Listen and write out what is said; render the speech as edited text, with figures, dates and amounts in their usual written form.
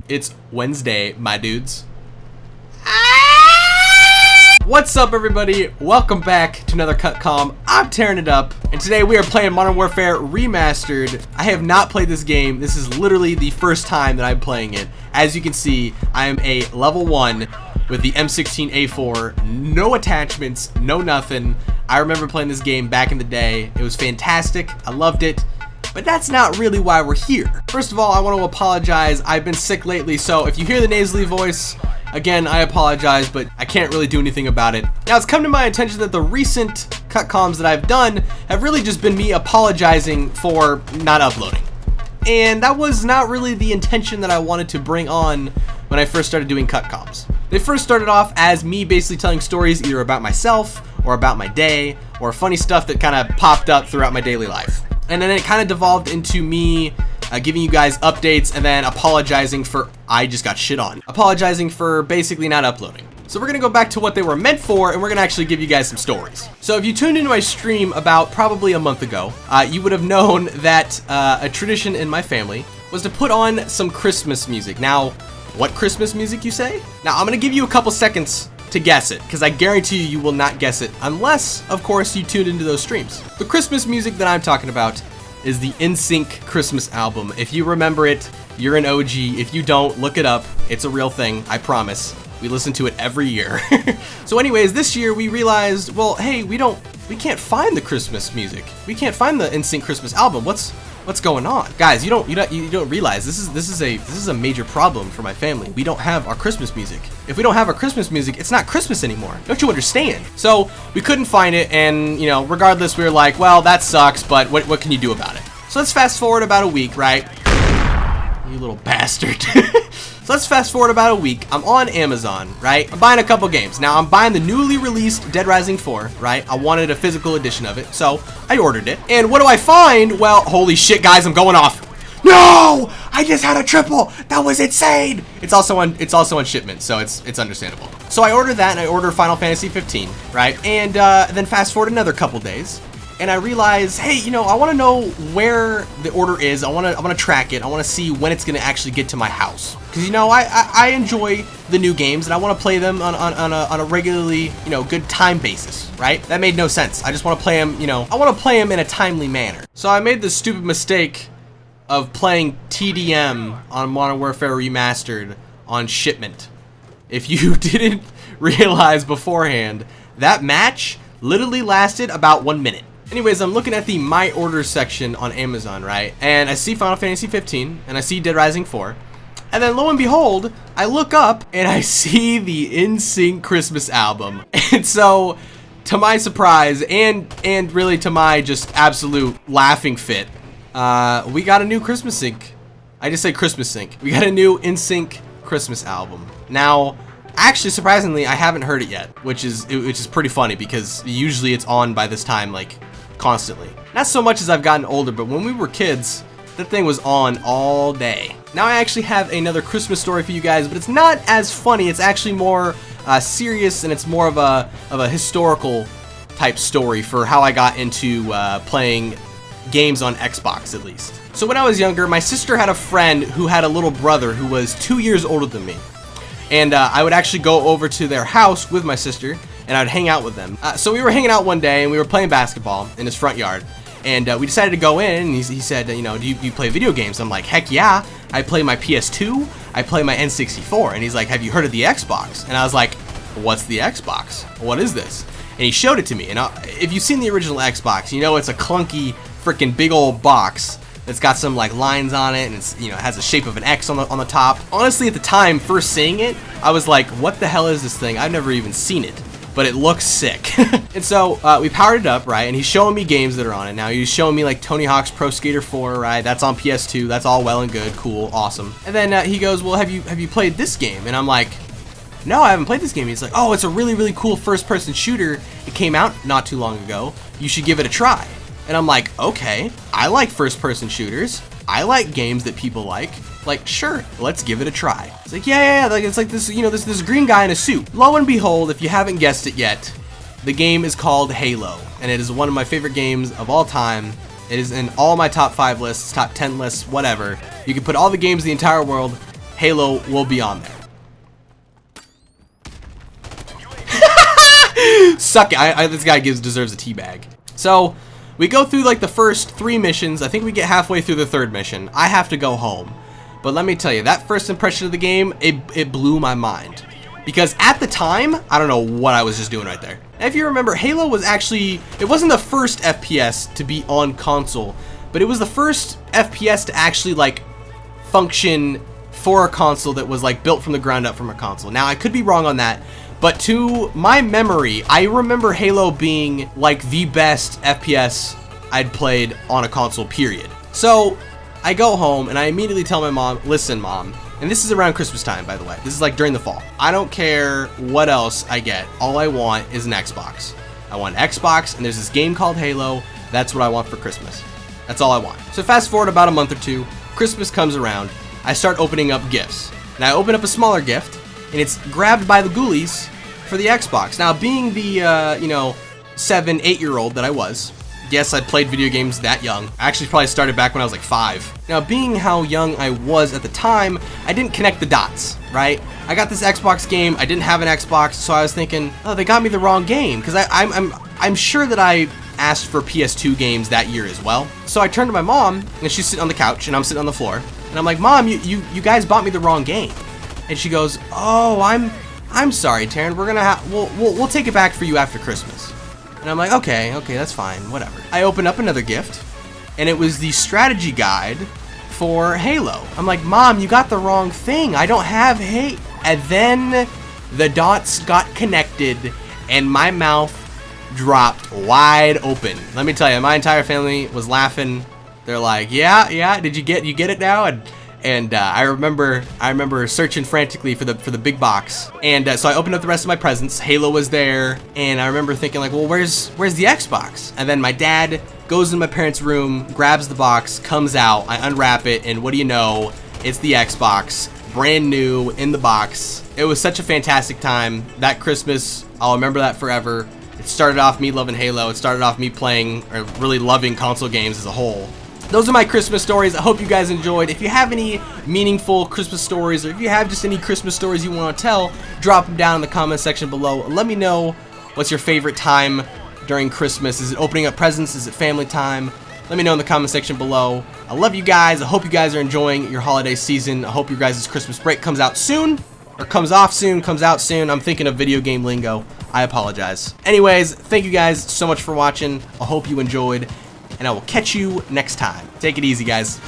It's Wednesday, my dudes. What's up, everybody? Welcome back to another CutCom. I'm Tarinitup, and today we are playing Modern Warfare Remastered. I have not played this game. This is literally the first time that I'm playing it. As you can see, I am a level 1 with the M16A4. No attachments, no nothing. I remember playing this game back in the day. It was fantastic. I loved it. But that's not really why we're here. First of all, I want to apologize. I've been sick lately, so if you hear the nasally voice, again, I apologize, but I can't really do anything about it. Now, it's come to my attention that the recent CutComs that I've done have really just been me apologizing for not uploading. And that was not really the intention that I wanted to bring on when I first started doing CutComs. They first started off as me basically telling stories either about myself or about my day or funny stuff that kind of popped up throughout my daily life. And then it kind of devolved into me giving you guys updates and then apologizing for I just got shit on. Apologizing for basically not uploading. So we're going to go back to what they were meant for, and we're going to actually give you guys some stories. So if you tuned into my stream about probably a month ago, you would have known that a tradition in my family was to put on some Christmas music. Now, what Christmas music, you say? Now, I'm going to give you a couple seconds to guess it, because I guarantee you will not guess it unless, of course, you tuned into those streams. The Christmas music that I'm talking about is the NSYNC Christmas album. If you remember it, you're an OG. If you don't, look it up. It's a real thing, I promise. We listen to it every year. So anyways, this year we realized, well, hey, we can't find the Christmas music. We can't find the NSYNC Christmas album. What's going on? Guys, you don't realize this is a major problem for my family. We don't have our Christmas music. If we don't have our Christmas music, it's not Christmas anymore. Don't you understand? So we couldn't find it, and regardless, we were like, well, that sucks, but what can you do about it? So let's fast forward about a week, right? You little bastard. So let's fast forward about a week. I'm on Amazon, right? I'm buying a couple games. Now, I'm buying the newly released Dead Rising 4, right? I wanted a physical edition of it, so I ordered it. And what do I find? Well, holy shit, guys, I'm going off. No! I just had a triple. That was insane. It's also on shipment, so it's understandable. So I ordered that, and I ordered Final Fantasy 15, right? And then fast forward another couple days, and I realize, hey, I want to know where the order is. I want to track it. I want to see when it's going to actually get to my house. Because I enjoy the new games, and I want to play them on a regularly good time basis, right? That made no sense. I just want to play them, I want to play them in a timely manner. So I made the stupid mistake of playing TDM on Modern Warfare Remastered on shipment. If you didn't realize beforehand, that match literally lasted about 1 minute. Anyways, I'm looking at the My Orders section on Amazon, right? And I see Final Fantasy 15, and I see Dead Rising 4. And then lo and behold, I look up, and I see the NSYNC Christmas album. And so, to my surprise, and really to my just absolute laughing fit, we got a new Christmas sync. I just say Christmas sync. We got a new NSYNC Christmas album. Now, actually, surprisingly, I haven't heard it yet, which is pretty funny because usually it's on by this time, like, constantly. Not so much as I've gotten older, but when we were kids, that thing was on all day. Now I actually have another Christmas story for you guys, but it's not as funny. It's actually more serious, and it's more of a historical type story for how I got into playing games on Xbox, at least. So when I was younger, my sister had a friend who had a little brother who was 2 years older than me. And I would actually go over to their house with my sister, and I would hang out with them. So we were hanging out one day, and we were playing basketball in his front yard. And we decided to go in, and he said, do you play video games? I'm like, heck yeah. I play my PS2, I play my N64. And he's like, have you heard of the Xbox? And I was like, what's the Xbox? What is this? And he showed it to me. And if you've seen the original Xbox, it's a clunky, freaking big old box that's got some like lines on it, and it's has the shape of an X on the top. Honestly, at the time, first seeing it, I was like, what the hell is this thing? I've never even seen it, but it looks sick. And so we powered it up, right? And he's showing me games that are on it. Now he's showing me like Tony Hawk's Pro Skater 4, right? That's on PS2. That's all well and good, cool, awesome. And then he goes, well, have you played this game? And I'm like, no, I haven't played this game. He's like, oh, it's a really, really cool first-person shooter. It came out not too long ago. You should give it a try. And I'm like, okay, I like first-person shooters. I like games that people like. Like, sure, let's give it a try. It's like, yeah. Like, it's like this, this green guy in a suit. Lo and behold, if you haven't guessed it yet, the game is called Halo, and it is one of my favorite games of all time. It is in all my top 5 lists, top 10 lists, whatever. You can put all the games in the entire world. Halo will be on there. Suck it. This guy deserves a teabag. So we go through like the first 3 missions. I think we get halfway through the 3rd mission. I have to go home. But let me tell you, that first impression of the game, it blew my mind. Because at the time, I don't know what I was just doing right there. And if you remember, Halo was actually, it wasn't the first FPS to be on console, but it was the first FPS to actually like function for a console that was like built from the ground up from a console. Now I could be wrong on that, but to my memory, I remember Halo being like the best FPS I'd played on a console, period. So I go home and I immediately tell my mom, listen mom, and this is around Christmas time, by the way. This is like during the fall. I don't care what else I get. All I want is an Xbox. I want an Xbox, and there's this game called Halo. That's what I want for Christmas. That's all I want. So fast forward about a month or 2, Christmas comes around. I start opening up gifts. And I open up a smaller gift, and it's grabbed by the ghoulies for the Xbox. Now, being the, 7, 8-year-old that I was, yes, I'd played video games that young. I actually probably started back when I was like 5. Now, being how young I was at the time, I didn't connect the dots, right? I got this Xbox game, I didn't have an Xbox, so I was thinking, oh, they got me the wrong game, because I'm sure that I asked for PS2 games that year as well. So I turned to my mom, and she's sitting on the couch, and I'm sitting on the floor, and I'm like, Mom, you guys bought me the wrong game. And she goes, oh, I'm sorry, Taryn, we're gonna we'll take it back for you after Christmas. And I'm like, okay, that's fine, whatever. I opened up another gift, and it was the strategy guide for Halo. I'm like, Mom, you got the wrong thing. I don't have Halo. And then the dots got connected, and my mouth dropped wide open. Let me tell you, my entire family was laughing. They're like, yeah, did you get it now? And I remember searching frantically for the big box, and so I opened up the rest of my presents. Halo was there, and I remember thinking like, well, where's the Xbox? And then my dad goes in my parents' room, grabs the box, comes out. I unwrap it, and what do you know? It's the Xbox, brand new in the box. It was such a fantastic time. That Christmas, I'll remember that forever. It started off me loving Halo. It started off me playing or really loving console games as a whole. Those are my Christmas stories. I hope you guys enjoyed. If you have any meaningful Christmas stories, or if you have just any Christmas stories you want to tell, drop them down in the comment section below. Let me know what's your favorite time during Christmas. Is it opening up presents? Is it family time? Let me know in the comment section below. I love you guys. I hope you guys are enjoying your holiday season. I hope your guys' Christmas break comes out soon, or comes off soon, comes out soon. I'm thinking of video game lingo. I apologize. Anyways, thank you guys so much for watching. I hope you enjoyed, and I will catch you next time. Take it easy, guys.